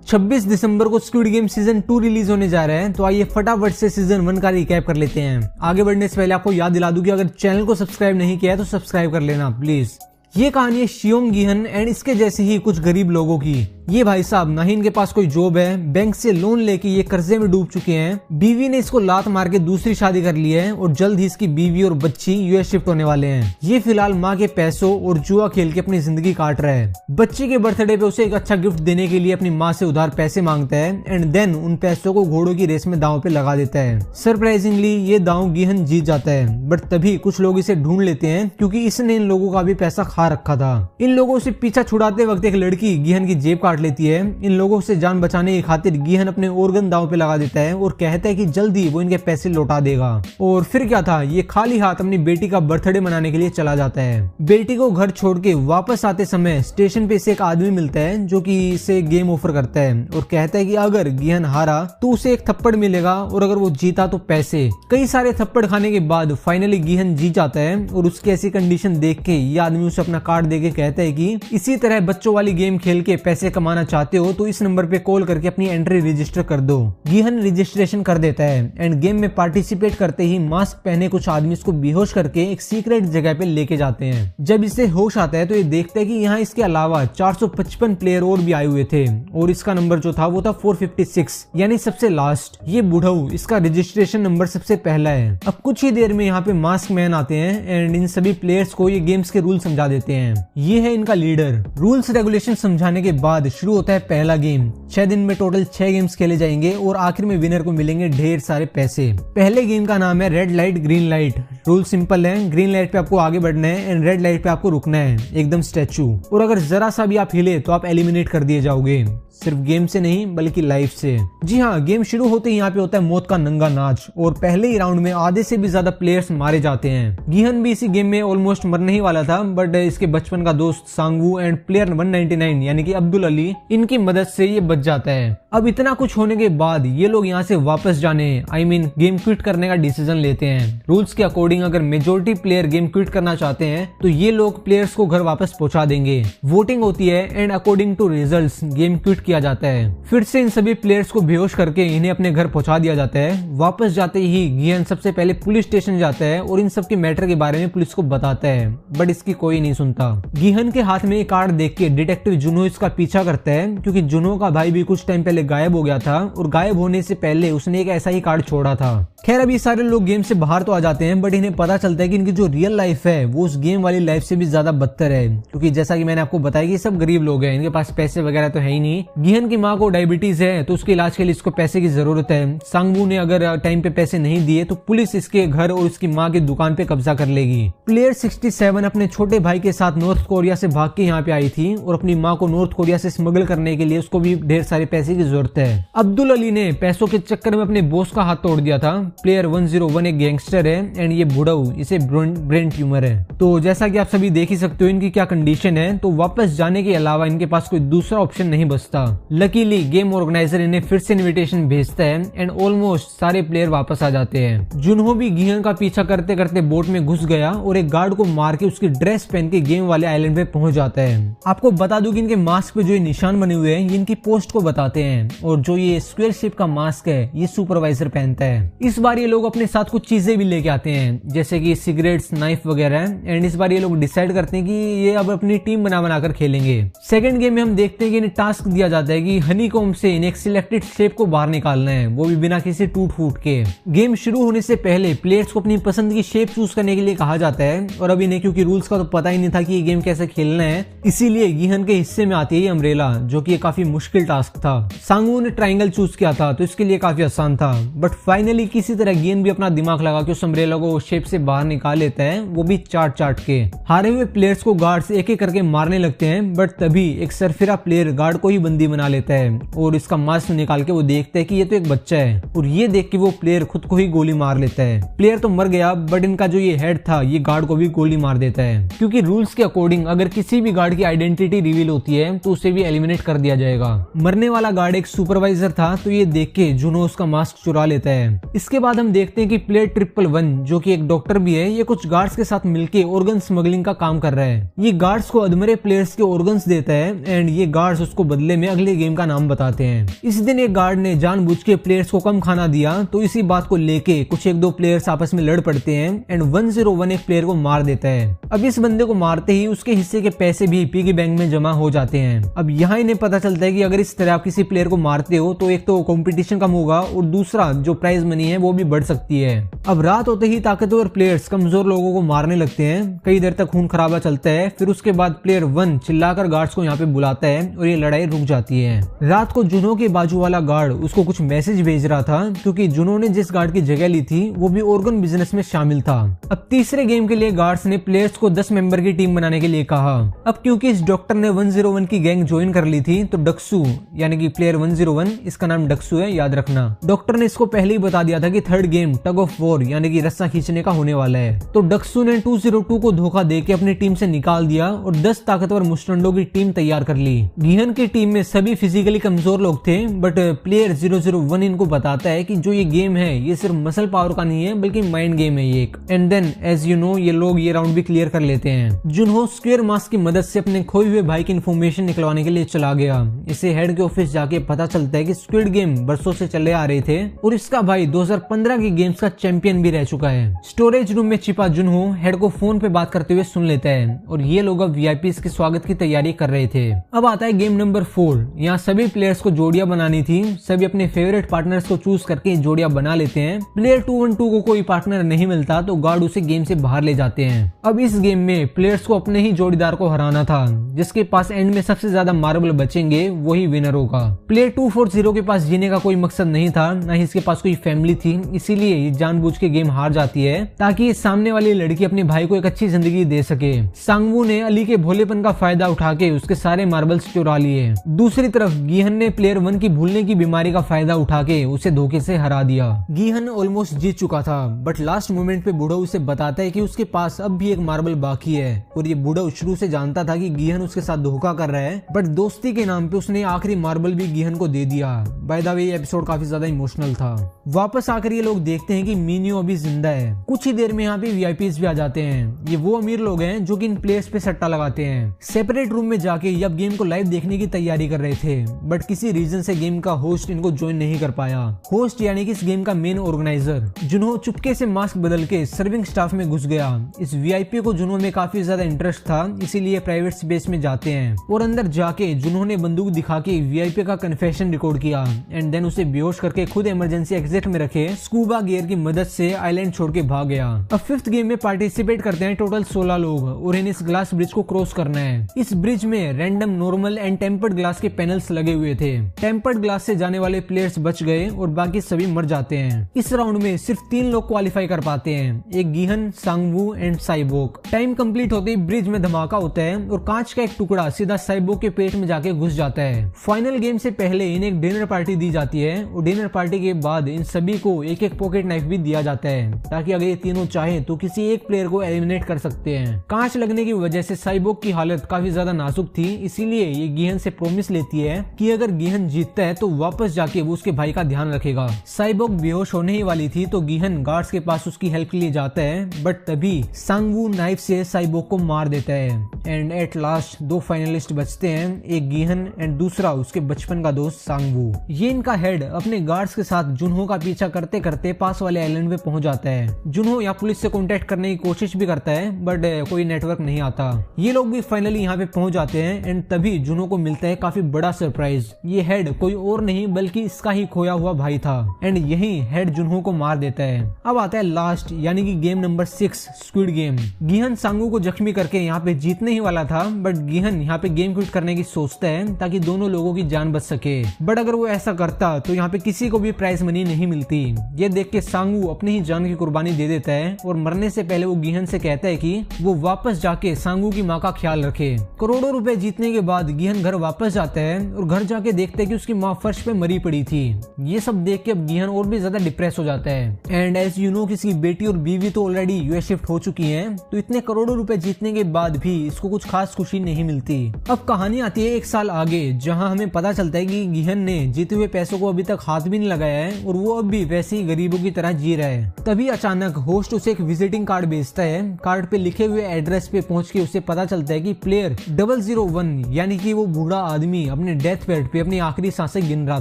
26 दिसंबर को squid game season 2 release होने जा रहा है, तो आइए फटाफट से सीजन 1 का रिकैप कर लेते हैं। आगे बढ़ने से पहले आपको याद दिला दूं कि अगर चैनल को सब्सक्राइब नहीं किया है तो सब्सक्राइब कर लेना प्लीज। ये कहानी है शियोंग गिहन एंड इसके जैसे ही कुछ गरीब लोगों की। ये भाई साहब ना ही इनके पास कोई जॉब है, बैंक से लोन लेके ये कर्जे में डूब चुके हैं। बीवी ने इसको लात मार के दूसरी शादी कर ली है और जल्द ही इसकी बीवी और बच्ची यूएस शिफ्ट होने वाले हैं। ये फिलहाल माँ के पैसों और जुआ खेल के अपनी जिंदगी काट रहा है। बच्ची के बर्थडे पे उसे एक अच्छा गिफ्ट देने के लिए अपनी माँ से उधार पैसे मांगता है एंड देन उन पैसों को घोड़ों की रेस में दांव पे लगा देता है। सरप्राइजिंगली ये दांव गिहन जीत जाता है, बट तभी कुछ लोग इसे ढूंढ लेते हैं क्योंकि इसने इन लोगों का भी पैसा खा रखा था। इन लोगों से पीछा छुड़ाते वक्त एक लड़की गिहन की जेब काट लेती है। इन लोगों से जान बचाने की खातिर गिहन अपने ऑर्गन दांव पे लगा देता है और कहता है कि जल्दी वो इनके पैसे लौटा देगा। और फिर क्या था, ये खाली हाथ अपनी बेटी का बर्थडे मनाने के लिए चला जाता है। बेटी को घर छोड़ के वापस आते समय स्टेशन पे इसे एक आदमी मिलता है जो कि इसे गेम ऑफर करता है और कहता है कि अगर गिहन हारा तो उसे एक थप्पड़ मिलेगा और अगर वो जीता तो पैसे। कई सारे थप्पड़ खाने के बाद फाइनली गिहन जीत जाता है और उसकी ऐसी कंडीशन देख के ये आदमी उसे अपना कार्ड देके कहता है कि इसी तरह बच्चों वाली गेम खेल के पैसे कमाना चाहते हो तो इस नंबर पे कॉल करके अपनी एंट्री रजिस्टर कर दो। गिहन रजिस्ट्रेशन कर देता है एंड गेम में पार्टिसिपेट करते ही मास्क पहने कुछ आदमी इसको बेहोश करके एक सीक्रेट जगह पे लेके जाते हैं। जब इसे होश आता है तो ये देखता है कि यहाँ इसके अलावा 455 प्लेयर और भी आए हुए थे और इसका नंबर जो था वो था 456 यानी सबसे लास्ट। ये बुढ़ऊ इसका रजिस्ट्रेशन नंबर सबसे पहला है। अब कुछ ही देर में यहाँ पे मास्क मैन आते हैं एंड इन सभी प्लेयर्स को ये गेम्स के रूल समझा देते हैं। ये है इनका लीडर। रूल्स रेगुलेशन समझाने के बाद शुरू होता है पहला गेम। 6 दिन में टोटल 6 गेम्स खेले जाएंगे और आखिर में विनर को मिलेंगे ढेर सारे पैसे। पहले गेम का नाम है red light green light. Rule simple है, ग्रीन लाइट पे आपको आगे बढ़ना है एंड रेड लाइट पे आपको रुकना है एकदम स्टैचू, और अगर जरा सा भी आप हिले तो आप एलिमिनेट कर दिए जाओगे, सिर्फ गेम से नहीं बल्कि लाइफ से। जी हाँ, गेम शुरू होते ही यहाँ पे होता है मौत का नंगा नाच और पहले ही राउंड में आधे से भी ज्यादा प्लेयर्स मारे जाते हैं। गिहन भी इसी गेम में ऑलमोस्ट मरने ही वाला था, बट इसके बचपन का दोस्त सांगवू एंड प्लेयर 199 यानी कि अब्दुल अली, इनकी मदद से ये बच जाता है। अब इतना कुछ होने के बाद ये लोग यहाँ से वापस जाने गेम क्विट करने का डिसीजन लेते हैं। रूल्स के अकॉर्डिंग अगर मेजोरिटी प्लेयर गेम क्विट करना चाहते हैं तो ये लोग प्लेयर्स को घर वापस पहुंचा देंगे। वोटिंग होती है and according to results game quit किया जाता है। फिर से इन सभी प्लेयर्स को बेहोश करके इन्हें अपने घर पहुंचा दिया जाता है। वापस जाते ही गिहन सबसे पहले पुलिस स्टेशन जाता है और इन सब के मैटर के बारे में पुलिस को बताता है, बट इसकी कोई नहीं सुनता। गिहन के हाथ में एक कार्ड देख के डिटेक्टिव जुनो इसका पीछा करता है क्योंकि जुनो का भाई भी कुछ टाइम पहले गायब हो गया था और गायब होने से पहले उसने एक ऐसा ही कार्ड छोड़ा था। खैर अभी सारे लोग गेम से बाहर तो आ जाते हैं, बट इन्हें पता चलता है कि इनकी जो रियल लाइफ है वो उस गेम वाली लाइफ से भी ज्यादा बदतर है, क्योंकि जैसा कि मैंने आपको बताया कि सब गरीब लोग हैं, इनके पास पैसे वगैरह तो है ही नहीं। गिहन की माँ को डायबिटीज है तो उसके इलाज के लिए इसको पैसे की जरूरत है। सांगवू ने अगर टाइम पे पैसे नहीं दिए तो पुलिस इसके घर और उसकी माँ की दुकान पे कब्जा कर लेगी। प्लेयर 67 अपने छोटे भाई के साथ नॉर्थ कोरिया से भाग के यहाँ पे आई थी और अपनी माँ को नॉर्थ कोरिया से स्मगल करने के लिए उसको भी ढेर सारे पैसे की जरूरत है। अब्दुल अली ने पैसों के चक्कर में अपने बॉस का हाथ तोड़ दिया था। प्लेयर 101 एक गैंगस्टर है एंड ये बुढ़ऊ, इसे ब्रेन ट्यूमर है। तो जैसा कि आप सभी देख ही सकते हो इनकी क्या कंडीशन है, तो वापस जाने के अलावा इनके पास कोई दूसरा ऑप्शन नहीं बचता। लकीली गेम ऑर्गेनाइजर इन्हें फिर से इन्विटेशन भेजता है एंड ऑलमोस्ट सारे प्लेयर वापस आ जाते हैं। जुनहो भी गिहन का पीछा करते करते बोट में घुस गया और एक गार्ड को मार के उसकी ड्रेस पहन के गेम वाले आइलैंड पे पहुंच जाता है। आपको बता दूं कि इनके मास्क पे जो ये निशान बने हुए हैं ये इनकी पोस्ट को बताते हैं, और जो ये स्क्वायर शेप का मास्क है ये सुपरवाइजर पहनता है। इस बार ये लोग अपने साथ कुछ चीजें भी लेके आते हैं जैसे कि सिगरेट्स, नाइफ वगैरह, एंड इस बार ये लोग डिसाइड करते हैं कि ये अब अपनी टीम बना कर खेलेंगे। सेकंड गेम में हम देखते हैं कि इन्हें टास्क दिया जाता है कि हनीकॉम्ब से इन्हें एक सिलेक्टेड शेप को बाहर निकालना है, वो भी बिना किसी टूट फूट के। गेम शुरू होने से पहले प्लेयर्स को अपनी पसंद की शेप चूज करने के लिए कहा जाता है, और अब इन्हें क्योंकि रूल्स का तो पता ही नहीं था कि ये गेम कैसे खेलना है, इसीलिए गिहन के हिस्से में आती है अम्ब्रेला, जो कि काफी मुश्किल टास्क था। सांगवू ने ट्राइंगल चूज किया था तो इसके लिए काफी आसान था, बट फाइनली किसी तरह गिहन भी अपना दिमाग लगा के उस अम्ब्रेला को शेप से बाहर निकाल लेता है, वो भी चाट के। हारे हुए प्लेयर्स को गार्ड्स एक एक करके मारने लगते हैं, बट तभी एक सरफिरा प्लेयर गार्ड को ही बंदी बना लेता है और इसका मास्क निकाल के वो देखता है कि ये तो एक बच्चा है, और ये देख के वो प्लेयर खुद को ही गोली मार लेता है। प्लेयर तो मर गया, बट इनका जो ये हेड था ये गार्ड को भी गोली मार देता है, क्योंकि रूल्स के अकॉर्डिंग अगर किसी भी गार्ड की आइडेंटिटी रिवील होती है तो उसे भी एलिमिनेट कर दिया जाएगा। मरने वाला गार्ड एक सुपरवाइजर था, तो ये देख के जुनो उसका मास्क चुरा लेता है। इसके इसके बाद हम देखते हैं कि प्लेयर 111 जो कि एक डॉक्टर भी है, ये कुछ गार्ड्स के साथ मिलके ऑर्गन स्मगलिंग का काम कर रहा है। ये गार्ड्स को अधमरे प्लेयर्स के ऑर्गन्स देता है एंड ये गार्ड्स उसको बदले में अगले गेम का नाम बताते हैं। इस दिन एक गार्ड ने जानबूझ के प्लेयर्स को कम खाना दिया, तो इसी बात को लेके कुछ एक दो प्लेयर्स आपस में लड़ पड़ते हैं एंड 101 एक प्लेयर को मार देता है। अब इस बंदे को मारते ही उसके हिस्से के पैसे भी पिगी बैंक में जमा हो जाते हैं। अब यहाँ इन्हें पता चलता है कि अगर इस तरह आप किसी प्लेयर को मारते हो तो एक तो कंपटीशन कम होगा और दूसरा जो प्राइज मनी है वो भी बढ़ सकती है। अब रात होते ही ताकतवर प्लेयर्स कमजोर लोगों को मारने लगते हैं। कई देर तक खून खराबा चलता है। फिर उसके बाद प्लेयर 1 चिल्लाकर गार्ड्स को यहाँ पे बुलाता है और ये लड़ाई रुक जाती है। रात को जुनो के बाजू वाला गार्ड उसको कुछ मैसेज भेज रहा था क्योंकि जुनो ने जिस गार्ड की जगह ली थी वो भी ऑर्गन बिजनेस में शामिल था। अब तीसरे गेम के लिए गार्ड्स ने प्लेयर्स को 10 मेंबर की टीम बनाने के लिए कहा। अब क्योंकि इस डॉक्टर ने 101 की गैंग ज्वाइन कर ली थी तो डक्सू यानी कि प्लेयर 101, इसका नाम डक्सू है, याद रखना। डॉक्टर ने इसको पहले ही बता दिया था कि third game tug of war यानी कि रस्सा खींचने का होने वाला है। तो डक्सू ने 202 को धोखा देके अपनी टीम से निकाल दिया और 10 ताकतवर मुस्टंडों की टीम तैयार कर ली। गिहन की टीम में सभी फिजिकली कमजोर लोग थे, बट प्लेयर 001 इनको बताता है कि जो ये गेम है ये सिर्फ मसल पावर का नहीं है बल्कि माइंड गेम है ये। And then as you know ये लोग ये राउंड भी क्लियर कर लेते हैं। जुनहो स्क्वायर मास्क की मदद से अपने खोए हुए भाई की इन्फॉर्मेशन निकलवाने के लिए चला गया। इसे हेड के ऑफिस जाके पता चलता है कि स्क्विड गेम बरसों से चले आ रहे थे और इसका भाई 2015 की गेम्स का चैंपियन भी रह चुका है। स्टोरेज रूम में छिपा जुनहो हेड को फोन पे बात करते हुए सुन लेता है और ये लोग अब वीआईपीज़ के स्वागत की तैयारी कर रहे थे। अब आता है गेम नंबर 4। यहाँ सभी प्लेयर्स को जोड़ियां बनानी थी। सभी अपने फेवरेट पार्टनर्स को चूज करके जोड़ियां बना लेते हैं। प्लेयर 212 को कोई पार्टनर नहीं मिलता तो गार्ड उसे गेम से बाहर ले जाते हैं। अब इस गेम में प्लेयर्स को अपने ही जोड़ीदार को हराना था। जिसके पास एंड में सबसे ज्यादा मार्बल बचेंगे वही विनर होगा। प्लेयर 240 के पास जीने का कोई मकसद नहीं था, न ही इसके पास कोई फैमिली थी, इसीलिए ये जानबूझ के गेम हार जाती है ताकि सामने वाली लड़की अपने भाई को एक अच्छी जिंदगी दे सके। सांगवू ने अली के भोलेपन का फायदा उठा के उसके सारे मार्बल्स चुरा लिए। दूसरी तरफ गिहन ने प्लेयर 1 की भूलने की बीमारी का फायदा उठा के उसे धोखे से हरा दिया। गिहन ऑलमोस्ट जीत चुका था, बट लास्ट मोमेंट पे बूढ़ा उसे बताता है कि उसके पास अब भी एक मार्बल बाकी है और ये बूढ़ा शुरू से जानता था कि गिहन उसके साथ धोखा कर रहा है, बट दोस्ती के नाम पे उसने आखिरी मार्बल भी गिहन को दे दिया। बाय द वे ये एपिसोड काफी ज्यादा इमोशनल था। वापस आकर ये लोग देखते हैं कि मीनियो अभी जिंदा है। कुछ ही देर में यहाँ पे वीआईपीज़ भी आ जाते हैं। ये वो अमीर लोग हैं जो कि इन प्लेयर्स पे सट्टा लगाते हैं। सेपरेट रूम में जाके ये अब गेम को लाइव देखने की तैयारी कर रहे थे, बट किसी रीजन से गेम का होस्ट इनको ज्वाइन नहीं कर पाया। होस्ट यानी कि इस गेम का मेन ऑर्गेनाइजर जुनहो चुपके से मास्क बदल के सर्विंग स्टाफ में घुस गया। इस वीआईपी को जुनहो में काफी ज्यादा इंटरेस्ट था, इसीलिए प्राइवेट स्पेस में जाते हैं और अंदर जाके जुनहो ने बंदूक दिखा के वीआईपी का कन्फेशन रिकॉर्ड किया एंड देन उसे बेहोश करके खुद इमरजेंसी एग्जिट में रखे स्कूबा गियर की मदद से आइलैंड छोड़ के भाग गया। अब 5th गेम में पार्टिसिपेट करते हैं टोटल 16 लोग और इन्हें इस ग्लास ब्रिज को क्रॉस करना है। इस ब्रिज में random, normal and tempered glass के पैनल्स लगे हुए थे। टेम्पर्ड ग्लास से जाने वाले प्लेयर्स बच गए और बाकी सभी मर जाते हैं। इस राउंड में सिर्फ 3 लोग क्वालिफाई कर पाते हैं, एक गिहन, सांगवू एंड साइबोक। टाइम कंप्लीट होते ही ब्रिज में धमाका होता है और कांच का एक टुकड़ा सीधा साइबोक के पेट में जाके घुस जाता है। फाइनल गेम से पहले इन्हें एक डिनर पार्टी दी जाती है और डिनर पार्टी के बाद इन सभी को एक एक पॉकेट नाइफ भी दिया जाता है ताकि अगर ये तीनों चाहें तो किसी एक प्लेयर को एलिमिनेट कर सकते हैं। कांच लगने की वजह से साइबोक की हालत काफी ज्यादा नाजुक थी, इसीलिए ये गिहन से प्रॉमिस लेती है कि अगर गिहन जीतता है तो वापस जाके वो उसके भाई का ध्यान रखेगा। साइबोक बेहोश होने ही वाली थी तो गिहन गार्ड्स के पास उसकी हेल्प के लिए जाता है, बट तभी सांगवू नाइफ से साइबोक को मार देता है एंड एट लास्ट 2 फाइनलिस्ट बचते हैं, एक गिहन एंड दूसरा उसके बचपन का दोस्त सांगवू। ये इनका हेड अपने गार्ड्स के साथ जुनहो का पीछा करते करते पास वाले आइलैंड पे पहुंच जाता है। जुनहो यहाँ पुलिस से कांटेक्ट करने की कोशिश भी करता है, बट कोई नेटवर्क नहीं आता। ये लोग भी फाइनली यहाँ पे पहुंच जाते हैं एंड तभी जुनहो को मिलता है काफी बड़ा सरप्राइज। ये हेड कोई और नहीं बल्कि इसका ही खोया हुआ भाई था एंड यही हेड जुनहो को मार देता है। अब आता है लास्ट यानी कि गेम नंबर 6 स्क्विड गेम। गिहन सांगू को जख्मी करके यहाँ पे जीतने ही वाला था, बट गिहन यहाँ पे गेम क्विट करने की सोचता है ताकि दोनों लोगों की जान बच सके, बट अगर वो ऐसा करता तो यहाँ पे किसी को भी प्राइज मनी नहीं मिलती। ये देख के सांगू अपनी ही जान की कुर्बानी दे देता है और मरने से पहले वो गिहन से कहता है कि वो वापस जाके सांगू की माँ का ख्याल रखे। करोड़ों रुपए जीतने के बाद गिहन घर वापस जाता है और घर जाके देखता है कि उसकी माँ फर्श पे मरी पड़ी थी। ये सब देख के अब गिहन और भी ज्यादा डिप्रेस हो जाता है एंड एज यू नो किसी बेटी और बीवी तो ऑलरेडी यूएस शिफ्ट हो चुकी हैं, तो इतने करोड़ों रुपए जीतने के बाद भी इसको कुछ खास खुशी नहीं मिलती। अब कहानी आती है 1 साल आगे, जहाँ हमें पता चलता है कि गिहन ने जीते हुए पैसों को अभी तक हाथ भी नहीं लगाया है और वो अब भी वैसे वैसे ही गरीबों की तरह जी रहा है। तभी अचानक होस्ट उसे एक विजिटिंग कार्ड भेजता है। कार्ड पे लिखे हुए एड्रेस पे पहुंच के उसे पता चलता है कि प्लेयर 001 यानी कि वो बूढ़ा आदमी अपने डेथ बेड पे अपनी आखिरी सांसें गिन रहा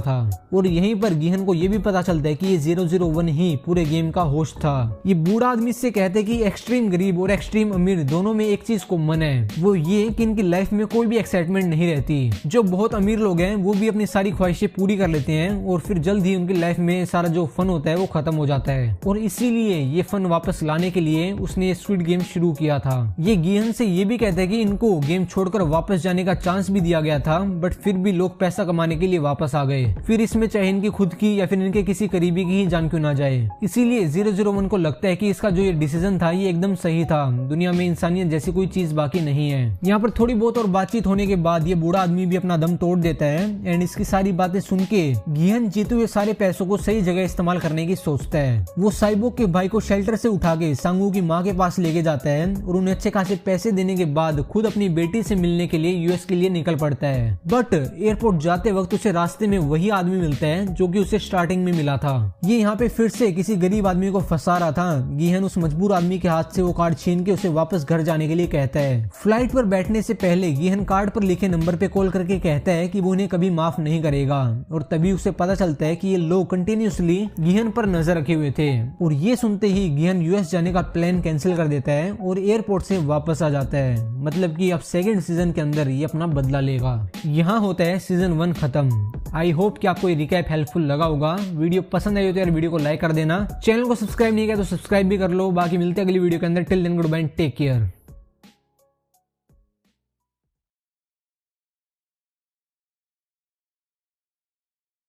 था। और यहीं पर गिहन को ये भी पता चलता है कि ये 001 ही पूरे गेम का होस्ट था। ये बूढ़ा आदमी से कहते हैं कि एक्सट्रीम गरीब और एक्सट्रीम अमीर दोनों में एक चीज कॉमन है, वो ये कि इनकी लाइफ में कोई भी एक्साइटमेंट नहीं रहती। जो बहुत अमीर लोग हैं वो भी अपनी सारी ख्वाहिशें पूरी कर लेते हैं और फिर जल्द ही उनकी लाइफ में सारा जो फन होता है वो खत्म हो जाता है। और इसीलिए ये फन वापस लाने के लिए उसने ये स्क्विड गेम शुरू किया था। ये गिहन से ये भी कहता है कि इनको गेम छोड़कर वापस जाने का चांस भी दिया गया था, बट फिर भी लोग पैसा कमाने के लिए वापस आ गए। फिर इसमें चाहे इनकी खुद की या फिर इनके किसी करीबी की ही जान क्यों ना जाए। इसीलिए 001 को लगता है कि इसका जो ये डिसीजन था ये एकदम सही था। दुनिया में इंसानियत जैसी कोई चीज बाकी नहीं है। यहाँ पर थोड़ी बहुत और बातचीत होने के बाद ये बूढ़ा आदमी भी अपना दम तोड़ देता है एंड इसकी सारी बातें सुन के गिहन जीते हुए सारे पैसों को सही जगह इस्तेमाल करने की सोचता है। वो साइबोर्ग के भाई को शेल्टर से उठा के सांगू की माँ के पास लेके जाता है और उन्हें अच्छे खासे पैसे देने के बाद खुद अपनी बेटी से मिलने के लिए यूएस के लिए निकल पड़ता है। बट एयरपोर्ट जाते वक्त उसे रास्ते में वही आदमी मिलता है जो कि उसे स्टार्टिंग में मिला था। ये यहाँ पे फिर से किसी गरीब आदमी को फंसा रहा था। गिहन उस मजबूर आदमी के हाथ से वो कार्ड छीन के उसे वापस घर जाने के लिए कहता है। फ्लाइट पर बैठने से पहले गिहन कार्ड पर लिखे नंबर पे कॉल करके कहता है कि वो उन्हें कभी माफ नहीं करेगा। और तभी उसे पता चलता है कि ये लोग कंटिन्यूसली गिहन पर नजर रखे हुए थे। और ये सुनते ही गिहन यूएस जाने का प्लान कैंसिल कर देता है और एयरपोर्ट से वापस आ जाता है। मतलब कि अब सेकंड सीजन के अंदर ये अपना बदला लेगा। यहाँ होता है सीजन 1 खत्म। आई होप कि आपको ये रिकैप हेल्पफुल लगा होगा। वीडियो पसंद आई हो तो यार वीडियो को लाइक कर देना। चैनल को सब्सक्राइब नहीं किया तो सब्सक्राइब भी कर लो। बाकी मिलते हैं अगली वीडियो के अंदर। Till then goodbye, take care.